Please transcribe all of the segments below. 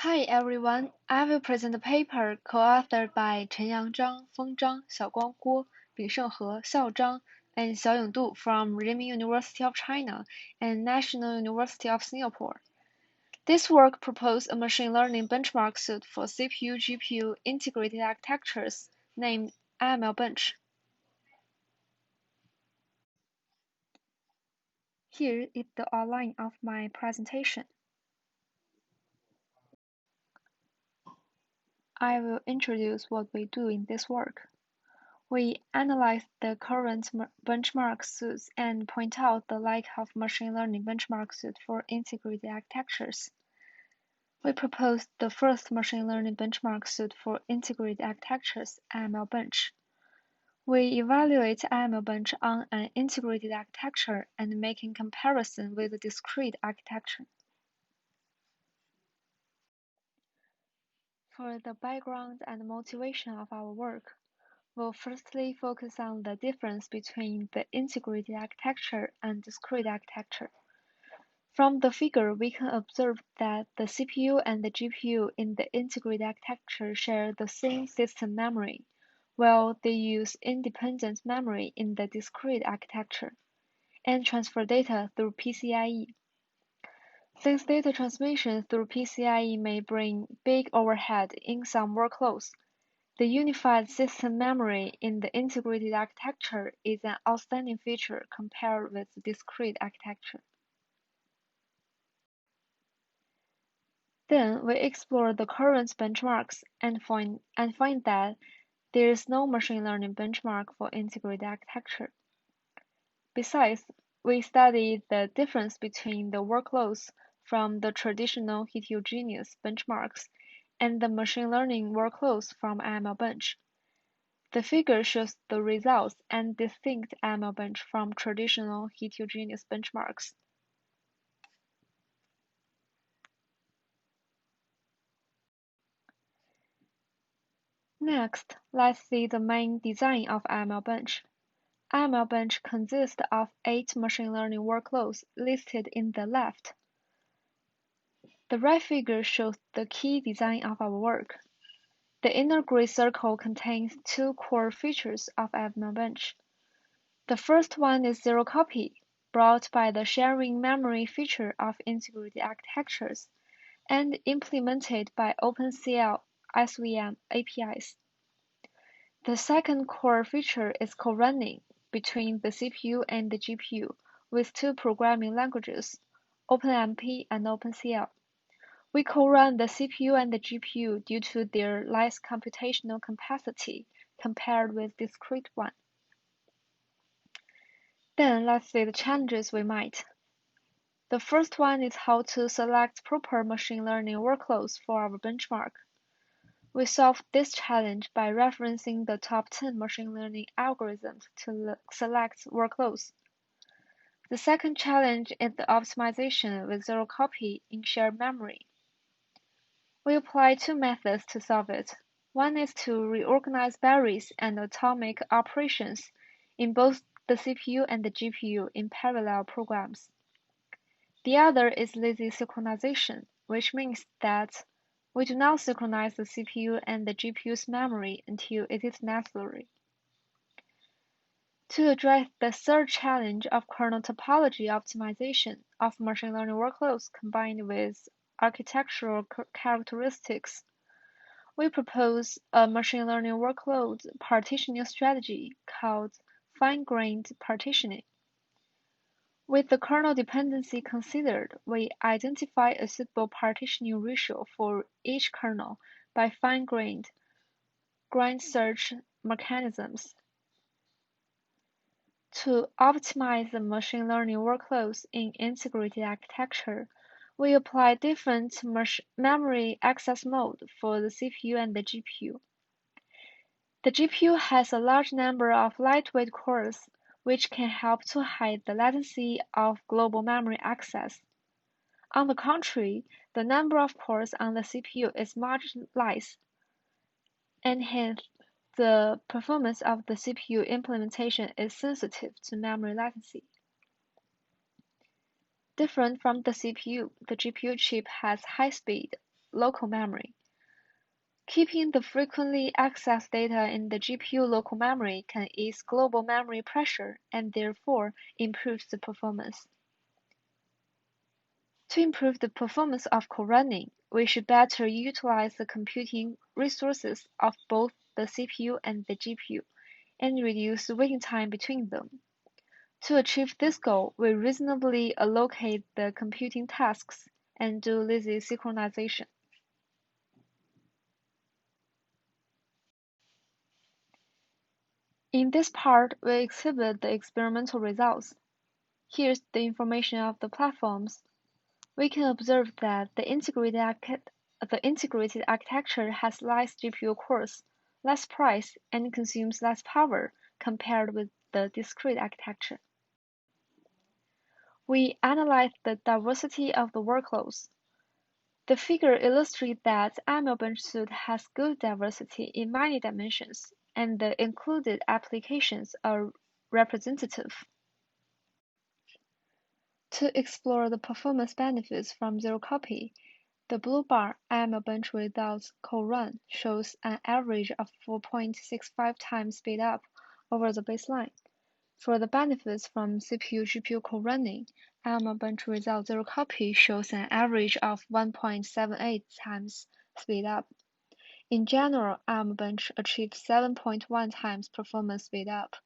Hi everyone, I will present a paper co-authored by Chenyang Zhang, Feng Zhang, Xiaoguang Guo, Bingsheng Xiao Zhang, and Xiaoyong from Renmin University of China and National University of Singapore. This work proposed a machine learning benchmark suit for CPU-GPU integrated architectures named iMLBench. Here is the outline of my presentation. I will introduce what we do in this work. We analyze the current benchmark suits and point out the lack of machine learning benchmark suit for integrated architectures. We propose the first machine learning benchmark suit for integrated architectures, iMLBench. We evaluate iMLBench on an integrated architecture and making comparison with a discrete architecture. For the background and motivation of our work, we'll firstly focus on the difference between the integrated architecture and discrete architecture. From the figure, we can observe that the CPU and the GPU in the integrated architecture share the same system memory, while they use independent memory in the discrete architecture, and transfer data through PCIe. Since data transmission through PCIe may bring big overhead in some workloads, the unified system memory in the integrated architecture is an outstanding feature compared with the discrete architecture. Then we explore the current benchmarks and find that there is no machine learning benchmark for integrated architecture. Besides, we study the difference between the workloads from the traditional heterogeneous benchmarks and the machine learning workloads from iMLBench. The figure shows the results and distinct iMLBench from traditional heterogeneous benchmarks. Next, let's see the main design of iMLBench. iMLBench consists of 8 machine learning workloads listed in the left. The right figure shows the key design of our work. The inner gray circle contains 2 core features of iMLBench. The first one is zero copy, brought by the sharing memory feature of integrated architectures and implemented by OpenCL SVM APIs. The second core feature is co-running between the CPU and the GPU with 2 programming languages, OpenMP and OpenCL. We co-run the CPU and the GPU due to their less computational capacity compared with discrete one. Then let's see the challenges we met. The first one is how to select proper machine learning workloads for our benchmark. We solved this challenge by referencing the top 10 machine learning algorithms to select workloads. The second challenge is the optimization with zero copy in shared memory. We apply 2 methods to solve it. One is to reorganize berries and atomic operations in both the CPU and the GPU in parallel programs. The other is lazy synchronization, which means that we do not synchronize the CPU and the GPU's memory until it is necessary. To address the third challenge of kernel topology optimization of machine learning workloads combined with architectural characteristics, we propose a machine learning workload partitioning strategy called fine-grained partitioning. With the kernel dependency considered, we identify a suitable partitioning ratio for each kernel by fine-grained grain search mechanisms. To optimize the machine learning workloads in integrated architecture, we apply different memory access mode for the CPU and the GPU. The GPU has a large number of lightweight cores, which can help to hide the latency of global memory access. On the contrary, the number of cores on the CPU is much less, and hence the performance of the CPU implementation is sensitive to memory latency. Different from the CPU, the GPU chip has high speed, local memory. Keeping the frequently accessed data in the GPU local memory can ease global memory pressure and therefore improves the performance. To improve the performance of co-running, we should better utilize the computing resources of both the CPU and the GPU and reduce the waiting time between them. To achieve this goal, we reasonably allocate the computing tasks and do lazy synchronization. In this part, we exhibit the experimental results. Here's the information of the platforms. We can observe that the integrated architecture has less GPU cores, less price, and consumes less power compared with the discrete architecture. We analyze the diversity of the workloads. The figure illustrates that iMLBench suite has good diversity in many dimensions, and the included applications are representative. To explore the performance benefits from zero copy, the blue bar iMLBench without co-run shows an average of 4.65 times speed up over the baseline. For the benefits from CPU-GPU co-running, iMLBench without zero copy shows an average of 1.78 times speed up. In general, iMLBench achieved 7.1 times performance speed up,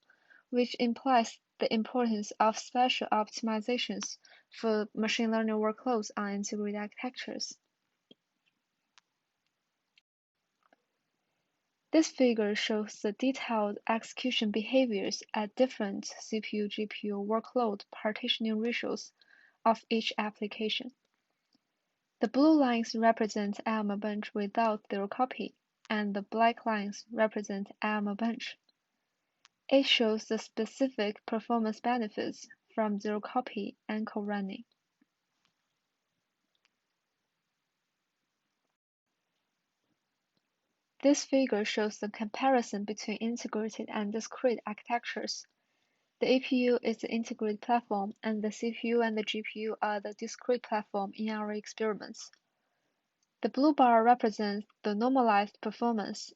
which implies the importance of special optimizations for machine learning workloads on integrated architectures. This figure shows the detailed execution behaviors at different CPU-GPU workload partitioning ratios of each application. The blue lines represent iMLBench without zero copy, and the black lines represent iMLBench. It shows the specific performance benefits from zero copy and co-running. This figure shows the comparison between integrated and discrete architectures. The APU is the integrated platform, and the CPU and the GPU are the discrete platform in our experiments. The blue bar represents the normalized performance,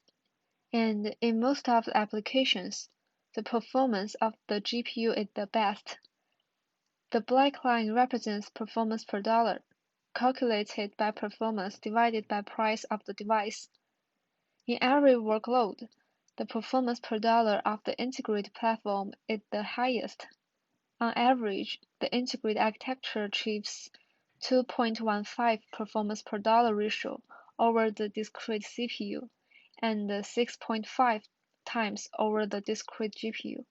and in most of the applications, the performance of the GPU is the best. The black line represents performance per dollar, calculated by performance divided by price of the device. In every workload, the performance per dollar of the integrated platform is the highest. On average, the integrated architecture achieves 2.15 performance per dollar ratio over the discrete CPU and 6.5 times over the discrete GPU.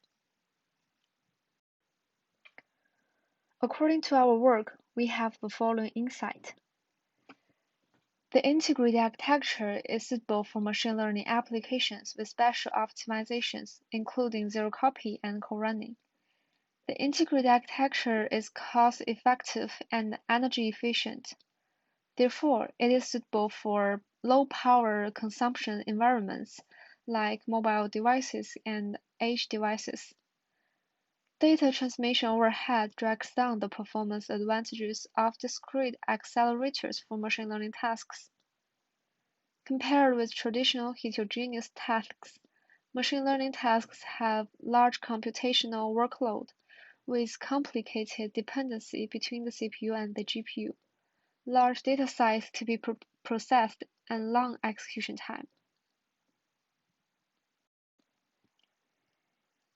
According to our work, we have the following insight. The integrated architecture is suitable for machine learning applications with special optimizations, including zero copy and co-running. The integrated architecture is cost-effective and energy-efficient. Therefore, it is suitable for low-power consumption environments like mobile devices and edge devices. Data transmission overhead drags down the performance advantages of discrete accelerators for machine learning tasks. Compared with traditional heterogeneous tasks, machine learning tasks have large computational workload with complicated dependency between the CPU and the GPU, large data size to be processed, and long execution time.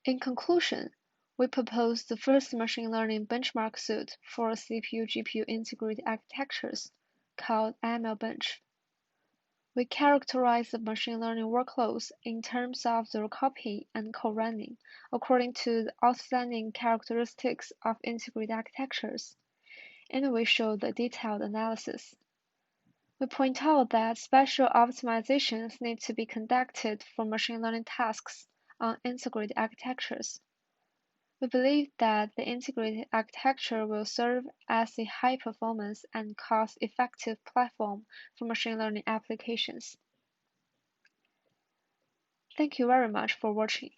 In conclusion, we propose the first machine learning benchmark suite for CPU-GPU integrated architectures called iMLBench. We characterize the machine learning workloads in terms of zero copy and co-running according to the outstanding characteristics of integrated architectures, and we show the detailed analysis. We point out that special optimizations need to be conducted for machine learning tasks on integrated architectures. We believe that the integrated architecture will serve as a high-performance and cost-effective platform for machine learning applications. Thank you very much for watching.